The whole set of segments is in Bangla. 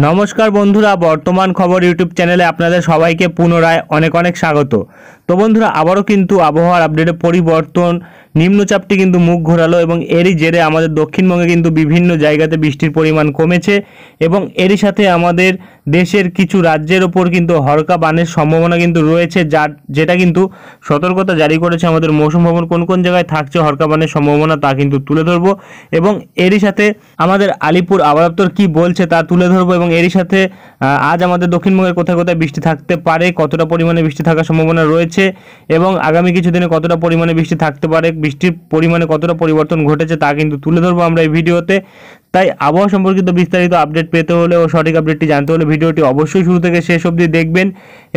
নমস্কার বন্ধুরা, বর্তমান খবর ইউটিউব চ্যানেলে আপনাদের সবাইকে পুনরায় অনেক অনেক স্বাগত। তো বন্ধুরা, আবারও কিন্তু আবহাওয়ার আপডেটে পরিবর্তন, নিম্নচাপটি কিন্তু মুখ ঘোরালো এবং এরই জেরে আমাদের দক্ষিণবঙ্গে কিন্তু বিভিন্ন জায়গাতে বৃষ্টির পরিমাণ কমেছে এবং এরই সাথে আমাদের দেশের কিছু রাজ্যের ওপর কিন্তু হরকা বানের সম্ভাবনা কিন্তু রয়েছে, যেটা কিন্তু সতর্কতা জারি করেছে আমাদের মৌসুম ভবন। কোন কোন জায়গায় থাকছে হরকা বানের সম্ভাবনা তা কিন্তু তুলে ধরবো এবং এরই সাথে আমাদের আলিপুর আবহাওয়া দপ্তর কী বলছে তা তুলে ধরবো এবং এরই সাথে আজ আমাদের দক্ষিণবঙ্গের কোথায় কোথায় বৃষ্টি থাকতে পারে, কতটা পরিমাণে বৃষ্টি থাকার সম্ভাবনা রয়েছে এবং আগামী কিছুদিনে কতটা পরিমাণে বৃষ্টি থাকতে পারে, বৃষ্টির পরিমাণে কতটা পরিবর্তন ঘটেছে তা কিন্তু তুলে ধরবো আমরা এই ভিডিওতে। তাই আবহাওয়া সম্পর্কিত বিস্তারিত আপডেট পেতে হলে ও সঠিক আপডেটটি জানতে হলে ভিডিওটি অবশ্যই শুরু থেকে শেষ অবধি দেখবেন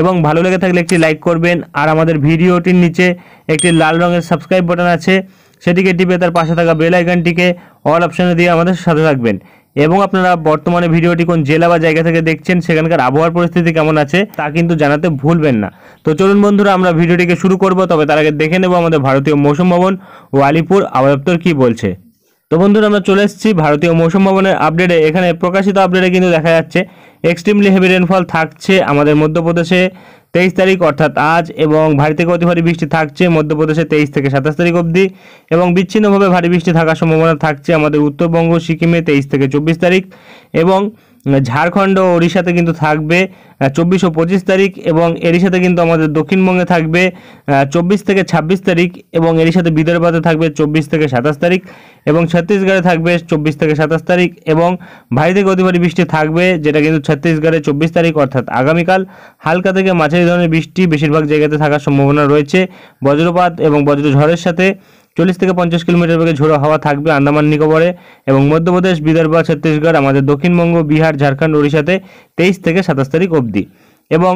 এবং ভালো লেগে থাকলে একটি লাইক করবেন। আর আমাদের ভিডিওটির নিচে একটি লাল রঙের সাবস্ক্রাইব বাটন আছে, সেটিকে টিপে তার পাশে থাকা বেল আইকনটিকে অল অপশানে দিয়ে আমাদের সাথে থাকবেন। এবং আপনারা বর্তমানে ভিডিওটি কোন জেলা বা জায়গা থেকে দেখছেন, সেখানকার আবহাওয়ার পরিস্থিতি কেমন আছে তা কিন্তু জানাতে ভুলবেন না। তো চলুন বন্ধুরা, আমরা ভিডিওটিকে শুরু করব, তবে তার আগে দেখে নেব আমাদের ভারতীয় মৌসুম ভবন ও আলিপুর আবহাওয়া দপ্তর কী বলছে। তো বন্ধুরা, আমরা চলে এসেছি ভারতীয় মৌসুম ভবনের আপডেটে। এখানে প্রকাশিত আপডেটে কিন্তু দেখা যাচ্ছে এক্সট্রিমলি হেভি রেনফল থাকছে আমাদের মধ্যপ্রদেশে 23 তারিখ অর্থাৎ আজ, এবং ভারী থেকে অতি ভারী বৃষ্টি থাকছে মধ্যপ্রদেশে 23 থেকে 27 তারিখ অবধি এবং বিচ্ছিন্নভাবে ভারী বৃষ্টি থাকার সম্ভাবনা থাকছে আমাদের উত্তরবঙ্গ সিকিমে 23 থেকে 24 তারিখ এবং ঝাড়খণ্ড ও ওড়িশাতে কিন্তু থাকবে 24 ও 25 তারিখ এবং এরই সাথে কিন্তু আমাদের দক্ষিণবঙ্গে থাকবে 24 থেকে 26 তারিখ এবং এরই সাথে বিদর্ভতে থাকবে 24 থেকে 27 তারিখ এবং ছত্তিশগড়ে থাকবে 24 থেকে 27 তারিখ এবং ভারী থেকে অতি ভারী বৃষ্টি থাকবে, যেটা কিন্তু ছত্তিশগড়ে 24 তারিখ অর্থাৎ আগামীকাল। হালকা থেকে মাঝারি ধরনের বৃষ্টি বেশিরভাগ জায়গাতে থাকার সম্ভাবনা রয়েছে, বজ্রপাত এবং বজ্রঝড়ের সাথে 40 থেকে 50 কিলোমিটার বেগে ঝোড়ো হাওয়া থাকবে আন্দামান নিকোবরে এবং মধ্যপ্রদেশ, বিদর্ভ, ছত্তিশগড়, আমাদের দক্ষিণবঙ্গ, বিহার, ঝাড়খণ্ড, ওড়িশাতে 23 থেকে 27 তারিখ অবধি। এবং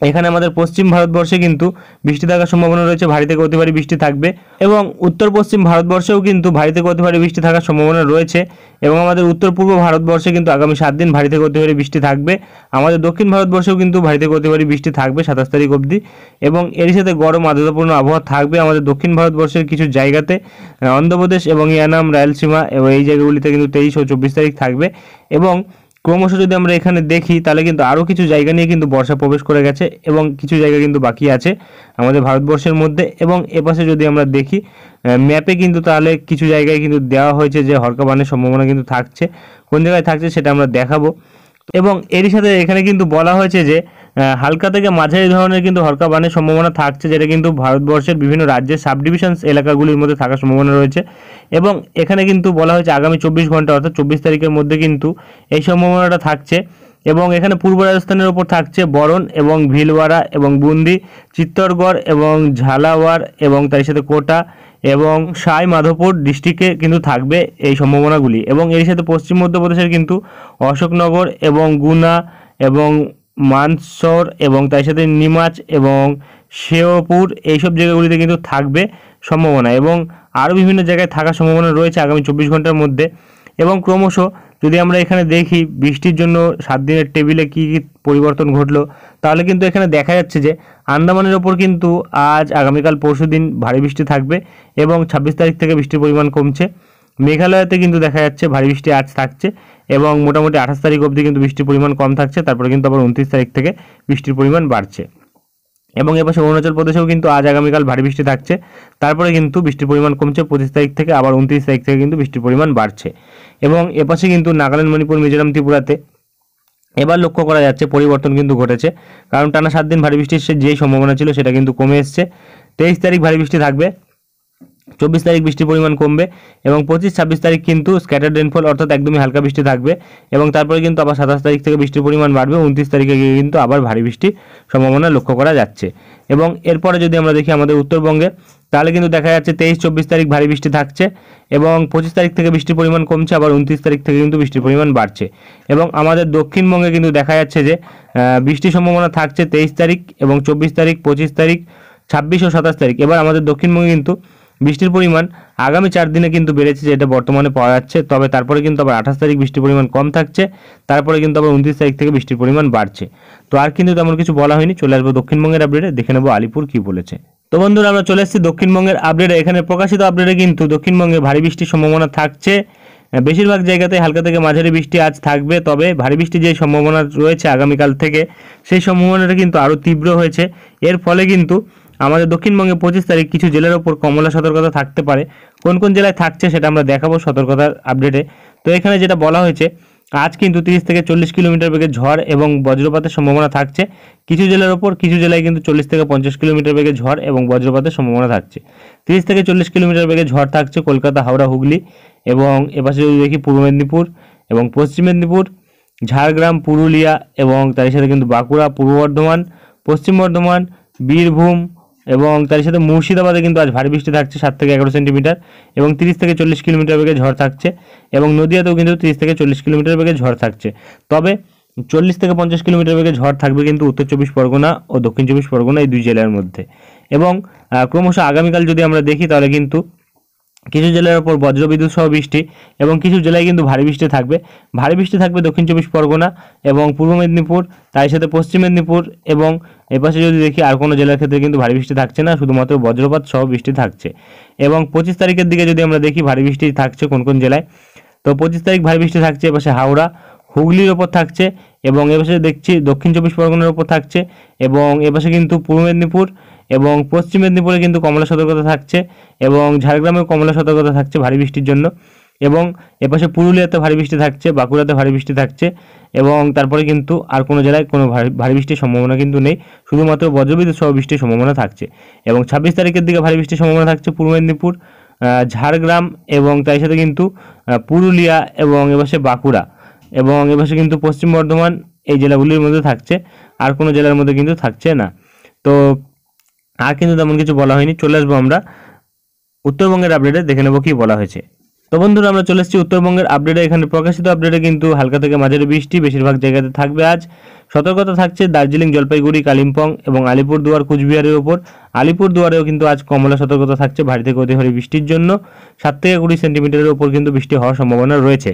এখানে আমাদের পশ্চিম ভারতবর্ষে কিন্তু বৃষ্টি থাকার সম্ভাবনা রয়েছে, ভারী থেকে অতি ভারী বৃষ্টি থাকবে এবং উত্তর পশ্চিম ভারতবর্ষেও কিন্তু ভারী থেকে অতি ভারী বৃষ্টি থাকার সম্ভাবনা রয়েছে এবং আমাদের উত্তর পূর্ব ভারতবর্ষে কিন্তু আগামী 7 দিন ভারী থেকে অতি ভারী বৃষ্টি থাকবে। আমাদের দক্ষিণ ভারতবর্ষেও কিন্তু ভারী থেকে অতি ভারী বৃষ্টি থাকবে 27 তারিখ অবধি এবং এর সাথে গরম আর্দ্রতাপূর্ণ আবহাওয়া থাকবে আমাদের দক্ষিণ ভারতবর্ষের কিছু জায়গাতে, অন্ধ্রপ্রদেশ এবং ইয়ানাম, রায়লসীমা এবং এই জায়গাগুলিতে কিন্তু 23 ও 24 তারিখ থাকবে এবং ক্রমশ যদি আমরা এখানে দেখি তাহলে কিন্তু আরও কিছু জায়গা নিয়ে কিন্তু বর্ষা প্রবেশ করে গেছে এবং কিছু জায়গা কিন্তু বাকি আছে আমাদের ভারতবর্ষের মধ্যে। এবং এপাশে যদি আমরা দেখি ম্যাপে কিন্তু তাহলে কিছু জায়গায় কিন্তু দেওয়া হয়েছে যে হরকা বানের সম্ভাবনা কিন্তু থাকছে, কোন জায়গায় থাকছে সেটা আমরা দেখাবো। এবং এরই সাথে এখানে কিন্তু বলা হয়েছে যে হালকা থেকে মাঝারি ধরনের কিন্তু হরকা বানের সম্ভাবনা থাকছে, যেটা কিন্তু ভারতবর্ষের বিভিন্ন রাজ্যের সাব ডিভিশনস এলাকাগুলির মধ্যে থাকার সম্ভাবনা রয়েছে এবং এখানে কিন্তু বলা হয়েছে আগামী 24 ঘন্টা অর্থাৎ 24 তারিখের মধ্যে কিন্তু এই সম্ভাবনাটা থাকছে এবং এখানে পূর্ব রাজস্থানের ওপর থাকছে বরণ এবং ভিলওয়ারা এবং বুন্দি, চিত্তরগড় এবং ঝালাওয়ার এবং তার সাথে কোটা এবং সাই মাধোপুর ডিস্ট্রিক্টে কিন্তু থাকবে এই সম্ভাবনাগুলি এবং এর সাথে পশ্চিম মধ্যপ্রদেশের কিন্তু অশোকনগর এবং গুনা এবং মানসর এবং তার সাথে নিমাচ এবং শেওপুর এইসব জায়গাগুলিতে কিন্তু থাকবে সম্ভাবনা এবং আরও বিভিন্ন জায়গায় থাকার সম্ভাবনা রয়েছে আগামী 24 ঘন্টার মধ্যে। এবং ক্রমশ যদি আমরা এখানে দেখি বৃষ্টির জন্য 7 দিনের টেবিলে কী কী পরিবর্তন ঘটলো, তাহলে কিন্তু এখানে দেখা যাচ্ছে যে আন্দামানের ওপর কিন্তু আজ, আগামীকাল, পরশু দিন ভারী বৃষ্টি থাকবে এবং 26 তারিখ থেকে বৃষ্টির পরিমাণ কমছে। মেঘালয়তে কিন্তু দেখা যাচ্ছে ভারী বৃষ্টি আজ থাকছে এবং মোটামুটি 28 তারিখ অবধি কিন্তু বৃষ্টির পরিমাণ কম থাকছে, তারপরে কিন্তু আবার 29 তারিখ থেকে বৃষ্টির পরিমাণ বাড়ছে এবং এপাশে অরুণাচল প্রদেশেও কিন্তু আজ, আগামীকাল ভারী বৃষ্টি থাকছে, তারপরে কিন্তু বৃষ্টির পরিমাণ কমছে 25 তারিখ থেকে, আবার 29 তারিখ থেকে কিন্তু বৃষ্টির পরিমাণ বাড়ছে এবং এপাশে কিন্তু নাগাল্যান্ড, মণিপুর, মিজোরাম, ত্রিপুরাতে এবার লক্ষ্য করা যাচ্ছে পরিবর্তন কিন্তু ঘটেছে, কারণ টানা 7 দিন ভারী বৃষ্টির যেই সম্ভাবনা ছিল সেটা কিন্তু কমে এসছে। 23 তারিখ ভারী বৃষ্টি থাকবে, 24 তারিখ বৃষ্টির পরিমাণ কমবে এবং 25-26 তারিখ কিন্তু স্ক্যাটার্ড রেনফল অর্থাৎ একদমই হালকা বৃষ্টি থাকবে এবং তারপরে কিন্তু আবার 27 তারিখ থেকে বৃষ্টির পরিমাণ বাড়বে, 29 তারিখে গিয়ে কিন্তু আবার ভারী বৃষ্টির সম্ভাবনা লক্ষ্য করা যাচ্ছে। এবং এরপরে যদি আমরা দেখি আমাদের উত্তরবঙ্গে, তাহলে কিন্তু দেখা যাচ্ছে 23-24 তারিখ ভারী বৃষ্টি থাকছে এবং 25 তারিখ থেকে বৃষ্টির পরিমাণ কমছে, আবার 29 তারিখ থেকে কিন্তু বৃষ্টির পরিমাণ বাড়ছে এবং আমাদের দক্ষিণবঙ্গে কিন্তু দেখা যাচ্ছে যে বৃষ্টির সম্ভাবনা থাকছে 23 তারিখ এবং 24 তারিখ, 25 তারিখ, 26 ও 27 তারিখ। এবার আমাদের দক্ষিণবঙ্গে কিন্তু বৃষ্টির পরিমাণ আগামী 4 দিনে কিন্তু বেড়েছে, যেটা বর্তমানে পাওয়া যাচ্ছে, তবে তারপরে কিন্তু আবার 28 তারিখ বৃষ্টির পরিমাণ কম থাকছে, তারপরে কিন্তু আবার 29 তারিখ থেকে বৃষ্টির পরিমাণ বাড়ছে। তো আর কিন্তু তেমন কিছু বলা হয়নি, চলে আসবো দক্ষিণবঙ্গের আপডেটে, দেখে নেবো আলিপুর কী বলেছে। তো বন্ধুরা, আমরা চলে এসেছি দক্ষিণবঙ্গের আপডেটে। এখানে প্রকাশিত আপডেটে কিন্তু দক্ষিণবঙ্গে ভারী বৃষ্টির সম্ভাবনা থাকছে বেশিরভাগ জায়গাতে হালকা থেকে মাঝারি বৃষ্টি আজ থাকবে, তবে ভারী বৃষ্টির যে সম্ভাবনা রয়েছে আগামীকাল থেকে, সেই সম্ভাবনাটা কিন্তু আরও তীব্র হয়েছে। এর ফলে কিন্তু আমাদের দক্ষিণবঙ্গে 25 তারিখ কিছু জেলার ওপর কমলা সতর্কতা থাকতে পারে। কোন কোন জেলায় থাকছে সেটা আমরা দেখাবো সতর্কতার আপডেটে। তো এখানে যেটা বলা হয়েছে, আজ কিন্তু 30 থেকে 40 কিলোমিটার বেগে ঝড় এবং বজ্রপাতের সম্ভাবনা থাকছে কিছু জেলার ওপর। কিছু জেলায় কিন্তু 40 থেকে 50 কিলোমিটার বেগে ঝড় এবং বজ্রপাতের সম্ভাবনা থাকছে। 30 থেকে 40 কিলোমিটার বেগে ঝড় থাকছে কলকাতা, হাওড়া, হুগলি এবং এপাশে যদি দেখি পূর্ব মেদিনীপুর এবং পশ্চিম মেদিনীপুর, ঝাড়গ্রাম, পুরুলিয়া এবং তার সাথে কিন্তু বাঁকুড়া, পূর্ব বর্ধমান, পশ্চিম বর্ধমান, বীরভূম এবং তার সাথে মুর্শিদাবাদে কিন্তু আজ ভারী বৃষ্টি থাকছে 7 থেকে 11 সেন্টিমিটার এবং 30 থেকে 40 কিলোমিটার বেগে ঝড় থাকছে এবং নদিয়াতেও কিন্তু 30 থেকে 40 কিলোমিটার বেগে ঝড় থাকছে। তবে 40 থেকে 50 কিলোমিটার বেগে ঝড় থাকবে কিন্তু উত্তর 24 পরগনা ও দক্ষিণ 24 পরগনা এই দুই জেলার মধ্যে। এবং ক্রমশ আগামীকাল যদি আমরা দেখি তাহলে কিন্তু কিছু জেলার ওপর বজ্রবিদ্যুৎ সহ বৃষ্টি এবং কিছু জেলায় কিন্তু ভারী বৃষ্টি থাকবে। ভারী বৃষ্টি থাকবে দক্ষিণ 24 পরগনা এবং পূর্ব মেদিনীপুর, তার সাথে পশ্চিম মেদিনীপুর এবং এপাশে যদি দেখি আর কোনো জেলার ক্ষেত্রে কিন্তু ভারী বৃষ্টি থাকছে না, শুধুমাত্র বজ্রপাত সহ বৃষ্টি থাকছে। এবং 25 তারিখের দিকে যদি আমরা দেখি ভারী বৃষ্টি থাকছে কোন কোন জেলায়, তো 25 তারিখ ভারী বৃষ্টি থাকছে এপাশে হাওড়া, হুগলির ওপর থাকছে এবং এপাশে দেখছি দক্ষিণ 24 পরগনার ওপর থাকছে এবং এপাশে কিন্তু পূর্ব মেদিনীপুর এবং পশ্চিম মেদিনীপুরে কিন্তু কমলা সতর্কতা থাকছে এবং ঝাড়গ্রামেও কমলা সতর্কতা থাকছে ভারী বৃষ্টির জন্য এবং এপাশে পুরুলিয়াতে ভারী বৃষ্টি থাকছে, বাঁকুড়াতে ভারী বৃষ্টি থাকছে এবং তারপরে কিন্তু আর কোনো জেলায় কোনো ভারী বৃষ্টির সম্ভাবনা কিন্তু নেই, শুধুমাত্র বজ্রবিদ্যুৎ সহ বৃষ্টির সম্ভাবনা থাকছে। এবং 26 তারিখের দিকে ভারী বৃষ্টির সম্ভাবনা থাকছে পূর্ব মেদিনীপুর, ঝাড়গ্রাম এবং তার সাথে কিন্তু পুরুলিয়া এবং এপাশে বাঁকুড়া এবং এপাশে কিন্তু পশ্চিম বর্ধমান এই জেলাগুলির মধ্যে থাকছে, আর কোনো জেলার মধ্যে কিন্তু থাকছে না। তো আর কিন্তু তেমন কিছু বলা হয়নি। চলে আসবো আমরা উত্তরবঙ্গের আপডেটে, দেখে নেবো কি বলা হয়েছে। তো বন্ধুরা আমরা চলে এসেছি উত্তরবঙ্গের আপডেটে। এখানে প্রকাশিত আপডেটে কিন্তু হালকা থেকে মাঝারি বৃষ্টি বেশিরভাগ জায়গাতে থাকবে আজ। সতর্কতা থাকছে দার্জিলিং, জলপাইগুড়ি, কালিম্পং এবং আলিপুরদুয়ার, কুচবিহারের ওপর। আলিপুরদুয়ারেও কিন্তু আজ কমলা সতর্কতা থাকছে ভারী থেকে অতি ভারী বৃষ্টির জন্য 7 থেকে 20 সেন্টিমিটারের ওপর কিন্তু বৃষ্টি হওয়ার সম্ভাবনা রয়েছে।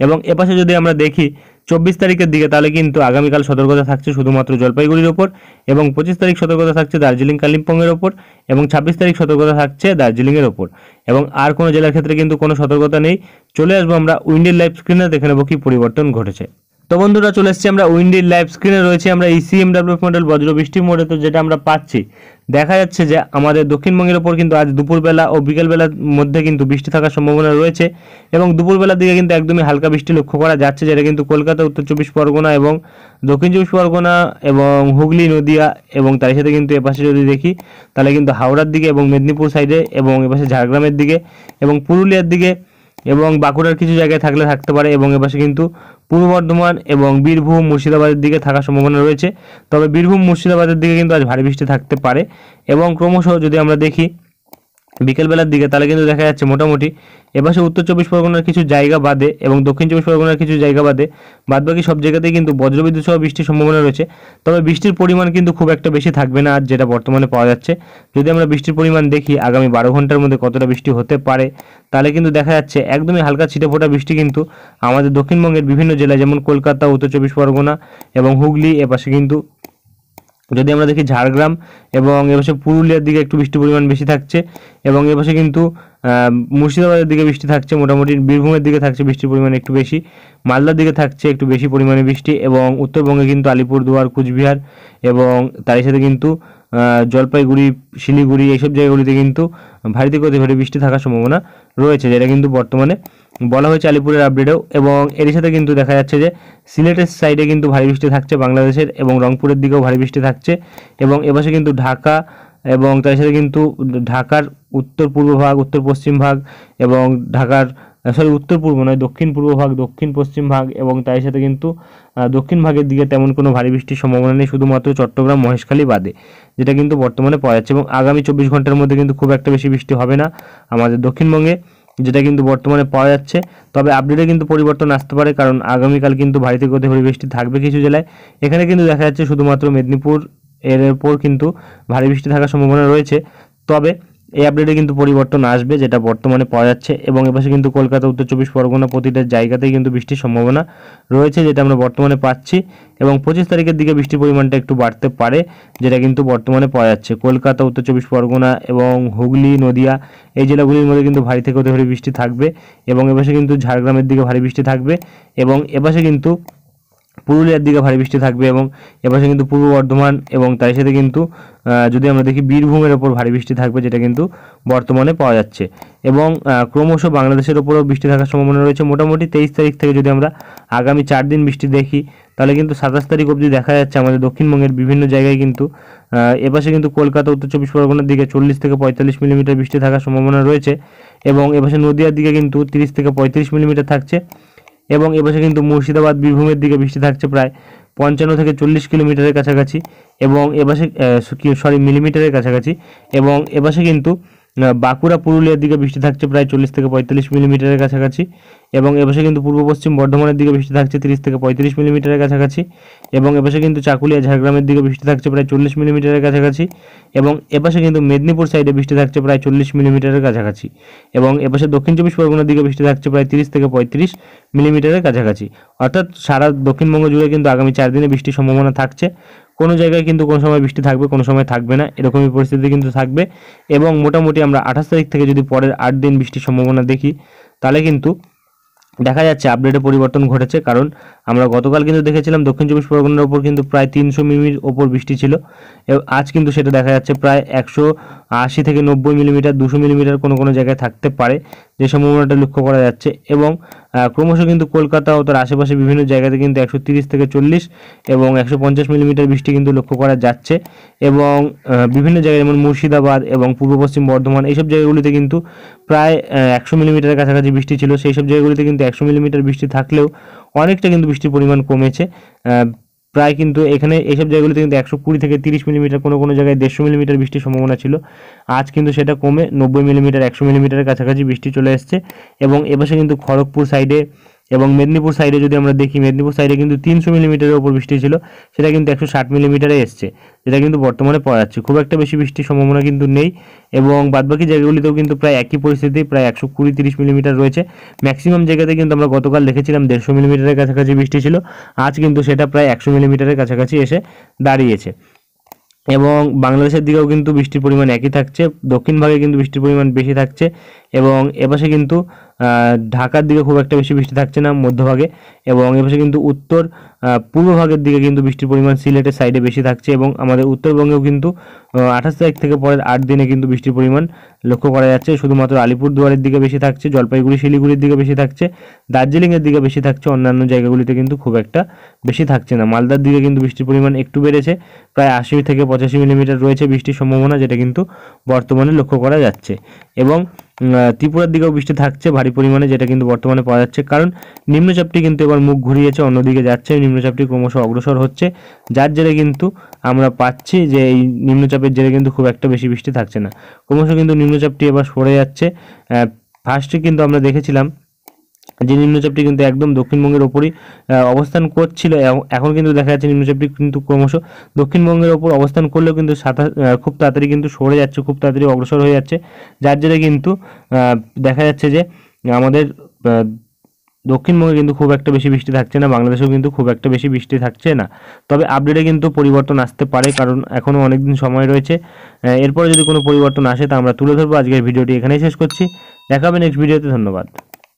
এবং এপাশে যদি আমরা দেখি 24 তারিখের দিকে, তাহলে কিন্তু আগামীকাল সতর্কতা থাকছে শুধুমাত্র জলপাইগুড়ির ওপর এবং 25 তারিখ সতর্কতা থাকছে দার্জিলিং, কালিম্পংয়ের ওপর এবং 26 তারিখ সতর্কতা থাকছে দার্জিলিংয়ের ওপর এবং আর কোনো জেলার ক্ষেত্রে কিন্তু কোনো সতর্কতা নেই। চলে আসবো আমরা উইন্ডের লাইভ স্ক্রিনে, দেখে নেবো কি পরিবর্তন ঘটেছে। তো বন্ধুরা চলে এসেছি আমরা উইন্ডের লাইভ স্ক্রিনে, রয়েছে আমরা ECMWF মডেল বজ্র বৃষ্টি মোডে। তো যেটা আমরা পাচ্ছি, দেখা যাচ্ছে যে আমাদের দক্ষিণবঙ্গের ওপর কিন্তু আজ দুপুরবেলা ও বিকেলবেলার মধ্যে কিন্তু বৃষ্টি থাকার সম্ভাবনা রয়েছে এবং দুপুরবেলার দিকে কিন্তু একদমই হালকা বৃষ্টি লক্ষ্য করা যাচ্ছে, যেটা কিন্তু কলকাতা, উত্তর 24 পরগনা এবং দক্ষিণ 24 পরগনা এবং হুগলি, নদিয়া এবং তার সাথে কিন্তু এপাশে যদি দেখি তাহলে কিন্তু হাওড়ার দিকে এবং মেদিনীপুর সাইডে এবং এপাশে ঝাড়গ্রামের দিকে এবং পুরুলিয়ার দিকে এবং বাঁকুড়ার কিছু জায়গায় থাকতে পারে এবং এপাশে কিন্তু পূর্ব বর্ধমান এবং বীরভূম, মুর্শিদাবাদের দিকে থাকার সম্ভাবনা রয়েছে। তবে বীরভূম, মুর্শিদাবাদের দিকে কিন্তু আজ ভারী বৃষ্টি থাকতে পারে এবং ক্রমশ যদি আমরা দেখি বিকেলবেলার দিকে, তাহলে কিন্তু দেখা যাচ্ছে মোটামুটি এপাশে উত্তর 24 পরগনার কিছু জায়গা বাদে এবং দক্ষিণ 24 পরগনার কিছু জায়গা বাদে বাদবাকি সব জায়গাতেই কিন্তু বজ্রবিদ্যুৎ সহ বৃষ্টির সম্ভাবনা রয়েছে। তবে বৃষ্টির পরিমাণ কিন্তু খুব একটা বেশি থাকবে না আজ, যেটা বর্তমানে পাওয়া যাচ্ছে। যদি আমরা বৃষ্টির পরিমাণ দেখি আগামী 12 ঘন্টার মধ্যে কতটা বৃষ্টি হতে পারে, তাহলে কিন্তু দেখা যাচ্ছে একদমই হালকা ছিটেফোঁটা বৃষ্টি কিন্তু আমাদের দক্ষিণবঙ্গের বিভিন্ন জেলায়, যেমন কলকাতা, উত্তর 24 পরগনা এবং হুগলি, এপাশে কিন্তু যদি আমরা দেখি ঝাড়গ্রাম এবং এপাশে পুরুলিয়ার দিকে একটু বৃষ্টির পরিমাণ বেশি থাকছে এবং এপাশে কিন্তু মুর্শিদাবাদের দিকে বৃষ্টি থাকছে, মোটামুটি বীরভূমের দিকে থাকছে বৃষ্টির পরিমাণ একটু বেশি, মালদার দিকে থাকছে একটু বেশি পরিমাণে বৃষ্টি এবং উত্তরবঙ্গে কিন্তু আলিপুরদুয়ার, কুচবিহার এবং তার সাথে কিন্তু জলপাইগুড়ি, শিলিগুড়ি এইসব জায়গাগুলিতে কিন্তু ভারী থেকে অতি ভারী বৃষ্টি থাকার সম্ভাবনা রয়েছে, যেটা কিন্তু বর্তমানে বলা হয়েছে আলিপুরের আপডেটেও। এবং এর সাথে কিন্তু দেখা যাচ্ছে যে সিলেটের সাইডে কিন্তু ভারী বৃষ্টি থাকছে বাংলাদেশের এবং রংপুরের দিকেও ভারী বৃষ্টি থাকছে এবং এপাশে কিন্তু ঢাকা এবং তার সাথে কিন্তু ঢাকার উত্তর পূর্ব ভাগ, উত্তর পশ্চিম ভাগ এবং ঢাকার উত্তর পূর্ব নয়, দক্ষিণ পূর্ব ভাগ, দক্ষিণ পশ্চিম ভাগ এবং তার সাথে কিন্তু দক্ষিণ ভাগের দিকে তেমন কোনো ভারী বৃষ্টির সম্ভাবনা নেই, শুধুমাত্র চট্টগ্রাম, মহেশখালী বাদে, যেটা কিন্তু বর্তমানে পাওয়া যাচ্ছে। এবং আগামী 24 ঘন্টার মধ্যে কিন্তু খুব একটা বেশি বৃষ্টি হবে না আমাদের দক্ষিণবঙ্গে, যেটা কিন্তু বর্তমানে পাওয়া যাচ্ছে। তবে আপডেটে কিন্তু পরিবর্তন আসতে পারে, কারণ আগামীকাল কিন্তু ভারী থেকে অতি ভারী বৃষ্টি থাকবে কিছু জেলায়। এখানে কিন্তু দেখা যাচ্ছে শুধুমাত্র মেদিনীপুর এর উপর কিন্তু ভারী বৃষ্টি থাকার সম্ভাবনা রয়েছে। তবে এই আপডেটে কিন্তু পরিবর্তন আসবে, যেটা বর্তমানে পাওয়া যাচ্ছে। এবং এপাশে কিন্তু কলকাতা, উত্তর চব্বিশ পরগনা প্রতিটা জায়গাতেই কিন্তু বৃষ্টির সম্ভাবনা রয়েছে, যেটা আমরা বর্তমানে পাচ্ছি। এবং 25 তারিখের দিকে বৃষ্টির পরিমাণটা একটু বাড়তে পারে, যেটা কিন্তু বর্তমানে পাওয়া যাচ্ছে। কলকাতা, উত্তর চব্বিশ পরগনা এবং হুগলি, নদিয়া এই জেলাগুলির মধ্যে কিন্তু ভারী থেকে অতি ভারী বৃষ্টি থাকবে। এবং এপাশে কিন্তু ঝাড়গ্রামের দিকে ভারী বৃষ্টি থাকবে। এবং এপাশে কিন্তু পুরুলিয়ার দিকে ভারী বৃষ্টি থাকবে। এবং এপাশে কিন্তু পূর্ব বর্ধমান এবং তার সাথে কিন্তু যদি আমরা দেখি বীরভূমের ওপর ভারী বৃষ্টি থাকবে, যেটা কিন্তু বর্তমানে পাওয়া যাচ্ছে। এবং ক্রমশ বাংলাদেশের ওপরও বৃষ্টি থাকার সম্ভাবনা রয়েছে। মোটামুটি 23 তারিখ থেকে যদি আমরা আগামী 4 দিন বৃষ্টি দেখি, তাহলে কিন্তু 27 তারিখ অবধি দেখা যাচ্ছে আমাদের দক্ষিণবঙ্গের বিভিন্ন জায়গায় কিন্তু এপাশে কিন্তু কলকাতা, উত্তর চব্বিশ পরগনার দিকে 40 থেকে 45 মিলিমিটার বৃষ্টি থাকার সম্ভাবনা রয়েছে। এবং এপাশে নদিয়ার দিকে কিন্তু 30 থেকে 35 মিলিমিটার থাকছে। এবং এপাশে কিন্তু মুর্শিদাবাদ, বীরভূমের দিকে বৃষ্টি থাকছে প্রায় 55 থেকে 40 কিলোমিটারের কাছাকাছি। এবং এপাশে মিলিমিটারের কাছাকাছি। এবং এপাশে কিন্তু বাঁকুড়া, পুরুলিয়ার দিকে বৃষ্টি থাকছে প্রায় 40 থেকে 45 মিলিমিটারের কাছাকাছি। এবং এপাশে কিন্তু পূর্ব পশ্চিম বর্ধমানের দিকে বৃষ্টি থাকছে 30 থেকে 35 মিলিমিটারের কাছাকাছি। এবং এপাশে কিন্তু চাকুলিয়া, ঝাড়গ্রামের দিকে বৃষ্টি থাকছে প্রায় 40 মিলিমিটারের কাছাকাছি। এবং এপাশে কিন্তু মেদিনীপুর সাইডে বৃষ্টি থাকছে প্রায় 40 মিলিমিটারের কাছাকাছি। এবং এপাশে দক্ষিণ চব্বিশ পরগনার দিকে বৃষ্টি থাকছে প্রায় 30 থেকে 35 মিলিমিটারের কাছাকাছি। অর্থাৎ সারা দক্ষিণবঙ্গ জুড়ে কিন্তু আগামী 4 দিনে বৃষ্টির সম্ভাবনা থাকছে। কোনো জায়গায় কিন্তু কোনো সময় বৃষ্টি থাকবে, কোনো সময় থাকবে না, এরকমই পরিস্থিতি কিন্তু থাকবে। এবং মোটামুটি আমরা 28 তারিখ থেকে যদি পরের 8 দিন বৃষ্টির সম্ভাবনা দেখি, তাহলে কিন্তু দেখা যাচ্ছে আপডেটে পরিবর্তন ঘটেছে। কারণ আমরা গতকাল কিন্তু দেখেছিলাম দক্ষিণ চব্বিশ পরগনার ওপর কিন্তু প্রায় 300 মিলির ওপর বৃষ্টি ছিল। আজ কিন্তু সেটা দেখা যাচ্ছে প্রায় 180 থেকে 90 মিলিমিটার, 200 মিলিমিটার কোনো কোনো জায়গায় থাকতে পারে, যে সম্ভাবনাটা লক্ষ্য করা যাচ্ছে। এবং ক্রমশ কিন্তু কলকাতা ও তার আশেপাশে বিভিন্ন জায়গাতে কিন্তু 130 থেকে 40 এবং 150 মিলিমিটার বৃষ্টি কিন্তু লক্ষ্য করা যাচ্ছে। এবং বিভিন্ন জায়গায় যেমন মুর্শিদাবাদ এবং পূর্ব পশ্চিম বর্ধমান এইসব জায়গাগুলিতে কিন্তু প্রায় 100 মিলিমিটারের কাছাকাছি বৃষ্টি ছিল। সেই সব জায়গাগুলিতে কিন্তু 100 মিলিমিটার বৃষ্টি থাকলেও অনেকটা কিন্তু বৃষ্টির পরিমাণ কমেছে। প্রায় কিন্তু এখানে এইসব জায়গাগুলিতে কিন্তু 120 থেকে 30 মিলিমিটার, কোনো কোনো জায়গায় 150 মিলিমিটার বৃষ্টির সম্ভাবনা ছিল। আজ কিন্তু সেটা কমে 90 মিলিমিটার, 100 মিলিমিটারের কাছাকাছি বৃষ্টি চলে এসছে। এবং এপাশে কিন্তু খড়গপুর সাইডে এবং মেদিনীপুর সাইডে যদি আমরা দেখি, মেদিনীপুর সাইডে কিন্তু 300 মিলিমিটারের ওপর বৃষ্টি ছিল, সেটা কিন্তু 160 মিলিমিটারে এসছে, যেটা কিন্তু বর্তমানে পাওয়া যাচ্ছে। খুব একটা বেশি বৃষ্টির সম্ভাবনা কিন্তু নেই। এবং বাদবাকি জায়গাগুলিতেও কিন্তু প্রায় একই পরিস্থিতি, প্রায় 120-30 মিলিমিটার রয়েছে। ম্যাক্সিমাম জায়গাতে কিন্তু আমরা গতকাল দেখেছিলাম 150 মিলিমিটারের কাছাকাছি বৃষ্টি ছিল, আজ কিন্তু সেটা প্রায় 100 মিলিমিটারের কাছাকাছি এসে দাঁড়িয়েছে। এবং বাংলাদেশের দিকেও কিন্তু বৃষ্টির পরিমাণ একই থাকছে, দক্ষিণ ভাগে কিন্তু বৃষ্টির পরিমাণ বেশি থাকছে। এবং এপাশে কিন্তু ঢাকার দিকে খুব একটা বেশি বৃষ্টি থাকছে না মধ্যভাগে। এবং এপাশে কিন্তু উত্তর পূর্ব ভাগের দিকে কিন্তু বৃষ্টির পরিমাণ সিলেটের সাইডে বেশি থাকছে। এবং আমাদের উত্তরবঙ্গেও কিন্তু 28 তারিখ থেকে পরের 8 দিনে কিন্তু বৃষ্টির পরিমাণ লক্ষ্য করা যাচ্ছে। শুধুমাত্র আলিপুরদুয়ারের দিকে বেশি থাকছে, জলপাইগুড়ি, শিলিগুড়ির দিকে বেশি থাকছে, দার্জিলিংয়ের দিকে বেশি থাকছে, অন্যান্য জায়গাগুলিতে কিন্তু খুব একটা বেশি থাকছে না। মালদার দিকে কিন্তু বৃষ্টির পরিমাণ একটু বেড়েছে, প্রায় 80 থেকে 85 মিলিমিটার রয়েছে বৃষ্টির সম্ভাবনা, যেটা কিন্তু বর্তমানে লক্ষ্য করা যাচ্ছে। এবং ত্রিপুরার দিকেও বৃষ্টি থাকছে ভারী পরিমাণে, যেটা কিন্তু বর্তমানে পাওয়া যাচ্ছে। কারণ নিম্নচাপটি কিন্তু এবার মুখ ঘুরিয়েছে, অন্যদিকে যাচ্ছে, নিম্নচাপটি ক্রমশ অগ্রসর হচ্ছে, যার জেরে কিন্তু আমরা পাচ্ছি যে এই নিম্নচাপের জেরে কিন্তু খুব একটা বেশি বৃষ্টি থাকছে না। ক্রমশ কিন্তু নিম্নচাপটি এবার সরে যাচ্ছে। ফার্স্টে কিন্তু আমরা দেখেছিলাম যে নিম্নচাপটি কিন্তু একদম দক্ষিণবঙ্গের ওপরই অবস্থান করছিল, এখন কিন্তু দেখা যাচ্ছে নিম্নচাপটি কিন্তু ক্রমশ দক্ষিণবঙ্গের ওপর অবস্থান করলেও কিন্তু খুব তাড়াতাড়ি কিন্তু সরে যাচ্ছে, খুব তাড়াতাড়ি অগ্রসর হয়ে যাচ্ছে, যার জেরে কিন্তু দেখা যাচ্ছে যে আমাদের দক্ষিণবঙ্গে কিন্তু খুব একটা বেশি বৃষ্টি থাকছে না, বাংলাদেশেও কিন্তু খুব একটা বেশি বৃষ্টি থাকছে না। তবে আপডেটে কিন্তু পরিবর্তন আসতে পারে, কারণ এখনও অনেক দিন সময় রয়েছে। এরপরে যদি কোনো পরিবর্তন আসে তা আমরা তুলে ধরবো। আজকের ভিডিওটি এখানেই শেষ করছি, দেখা হবে নেক্সট ভিডিওতে। ধন্যবাদ।